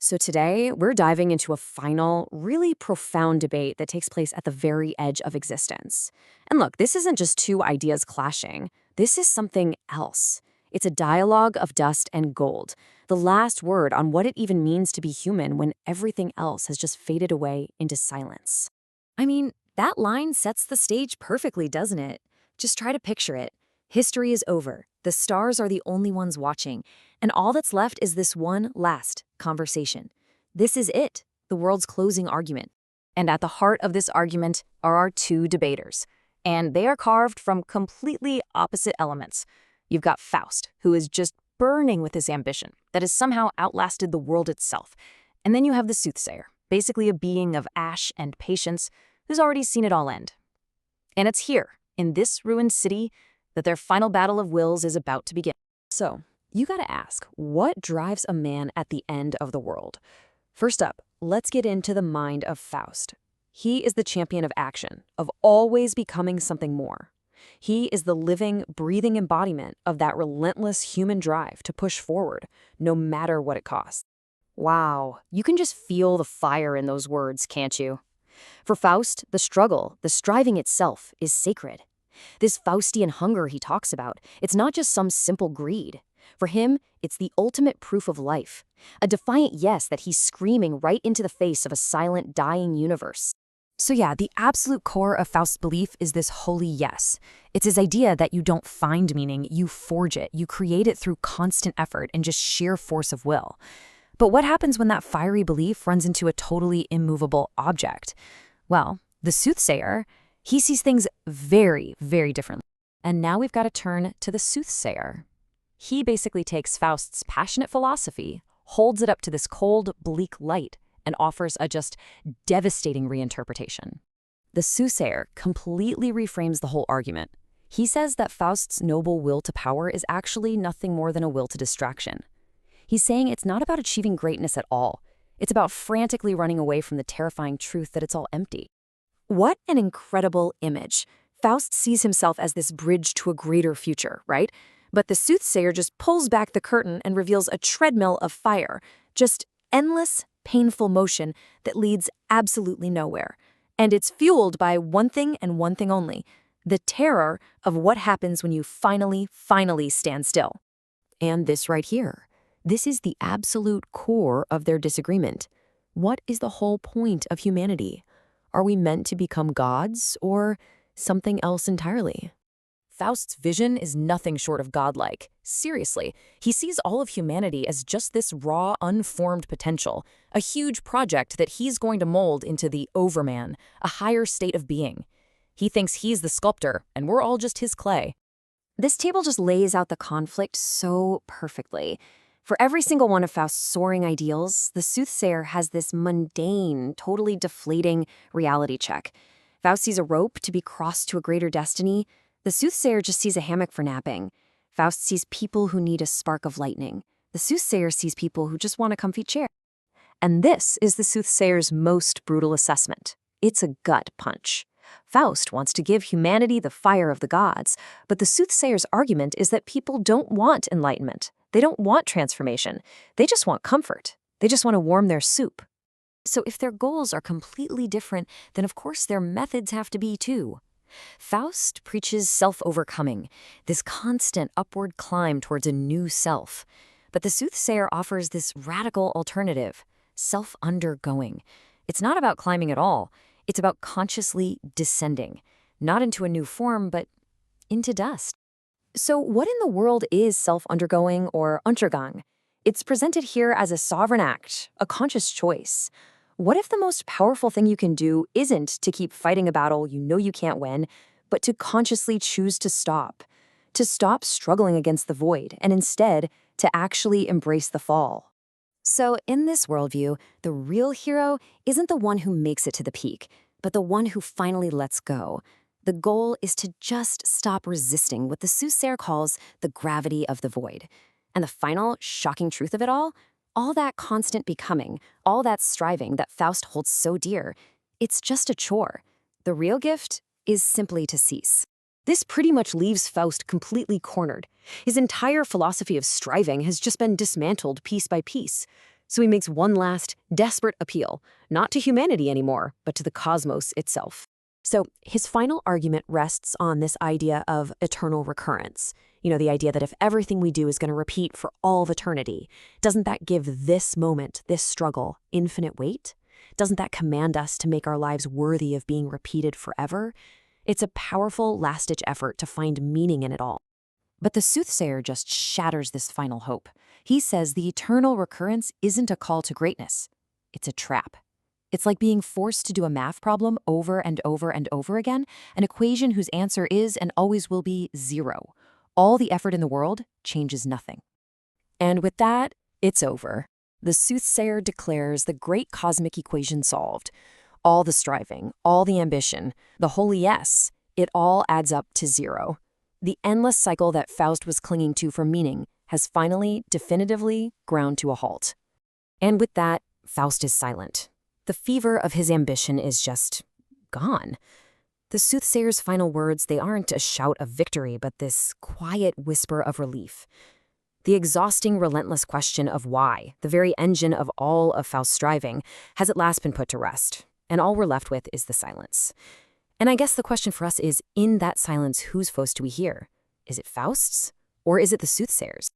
So today, we're diving into a final, really profound debate that takes place at the very edge of existence. And look, this isn't just two ideas clashing. This is something else. It's a dialogue of dust and gold, the last word on what it even means to be human when everything else has just faded away into silence. I mean, that line sets the stage perfectly, doesn't it? Just try to picture it. History is over. The stars are the only ones watching. And all that's left is this one last conversation. This is it, the world's closing argument. And at the heart of this argument are our two debaters. And they are carved from completely opposite elements. You've got Faust, who is just burning with his ambition that has somehow outlasted the world itself. And then you have the soothsayer, basically a being of ash and patience who's already seen it all end. And it's here, in this ruined city, that their final battle of wills is about to begin. So, you gotta ask, what drives a man at the end of the world? First up, let's get into the mind of Faust. He is the champion of action, of always becoming something more. He is the living, breathing embodiment of that relentless human drive to push forward, no matter what it costs. Wow, you can just feel the fire in those words, can't you? For Faust, the struggle, the striving itself, is sacred. This Faustian hunger he talks about, it's not just some simple greed. For him, it's the ultimate proof of life, a defiant yes that he's screaming right into the face of a silent, dying universe. So yeah, the absolute core of Faust's belief is this holy yes. It's his idea that you don't find meaning, you forge it, you create it through constant effort and just sheer force of will. But what happens when that fiery belief runs into a totally immovable object? Well, the soothsayer, he sees things very, very differently. And now we've got to turn to the soothsayer. He basically takes Faust's passionate philosophy, holds it up to this cold, bleak light, and offers a just devastating reinterpretation. The soothsayer completely reframes the whole argument. He says that Faust's noble will to power is actually nothing more than a will to distraction. He's saying it's not about achieving greatness at all. It's about frantically running away from the terrifying truth that it's all empty. What an incredible image. Faust sees himself as this bridge to a greater future, right? But the soothsayer just pulls back the curtain and reveals a treadmill of fire, just endless, painful motion that leads absolutely nowhere. And it's fueled by one thing and one thing only, the terror of what happens when you finally stand still. And this right here, this is the absolute core of their disagreement. What is the whole point of humanity? Are we meant to become gods or something else entirely? Faust's vision is nothing short of godlike. Seriously, he sees all of humanity as just this raw, unformed potential, a huge project that he's going to mold into the Overman, a higher state of being. He thinks he's the sculptor, and we're all just his clay. This table just lays out the conflict so perfectly. For every single one of Faust's soaring ideals, the soothsayer has this mundane, totally deflating reality check. Faust sees a rope to be crossed to a greater destiny. The soothsayer just sees a hammock for napping. Faust sees people who need a spark of lightning. The soothsayer sees people who just want a comfy chair. And this is the soothsayer's most brutal assessment. It's a gut punch. Faust wants to give humanity the fire of the gods, but the soothsayer's argument is that people don't want enlightenment. They don't want transformation. They just want comfort. They just want to warm their soup. So if their goals are completely different, then of course their methods have to be too. Faust preaches self-overcoming, this constant upward climb towards a new self. But the soothsayer offers this radical alternative, self-undergoing. It's not about climbing at all. It's about consciously descending, not into a new form, but into dust. So what in the world is self-undergoing or Untergang? It's presented here as a sovereign act, a conscious choice. What if the most powerful thing you can do isn't to keep fighting a battle you know you can't win, but to consciously choose to stop struggling against the void, and instead to actually embrace the fall? So in this worldview, the real hero isn't the one who makes it to the peak, but the one who finally lets go. The goal is to just stop resisting what the soothsayer calls the gravity of the void. And the final, shocking truth of it all that constant becoming, all that striving that Faust holds so dear, it's just a chore. The real gift is simply to cease. This pretty much leaves Faust completely cornered. His entire philosophy of striving has just been dismantled piece by piece. So he makes one last, desperate appeal, not to humanity anymore, but to the cosmos itself. So his final argument rests on this idea of eternal recurrence. The idea that if everything we do is going to repeat for all of eternity, doesn't that give this moment, this struggle, infinite weight? Doesn't that command us to make our lives worthy of being repeated forever? It's a powerful, last-ditch effort to find meaning in it all. But the soothsayer just shatters this final hope. He says the eternal recurrence isn't a call to greatness. It's a trap. It's like being forced to do a math problem over and over and over again, an equation whose answer is and always will be 0. All the effort in the world changes nothing. And with that, it's over. The soothsayer declares the great cosmic equation solved. All the striving, all the ambition, the holy yes, it all adds up to 0. The endless cycle that Faust was clinging to for meaning has finally, definitively ground to a halt. And with that, Faust is silent. The fever of his ambition is just gone. The soothsayer's final words, they aren't a shout of victory, but this quiet whisper of relief. The exhausting, relentless question of why, the very engine of all of Faust's striving, has at last been put to rest, and all we're left with is the silence. And I guess the question for us is, in that silence, whose voice do we hear? Is it Faust's, or is it the soothsayer's?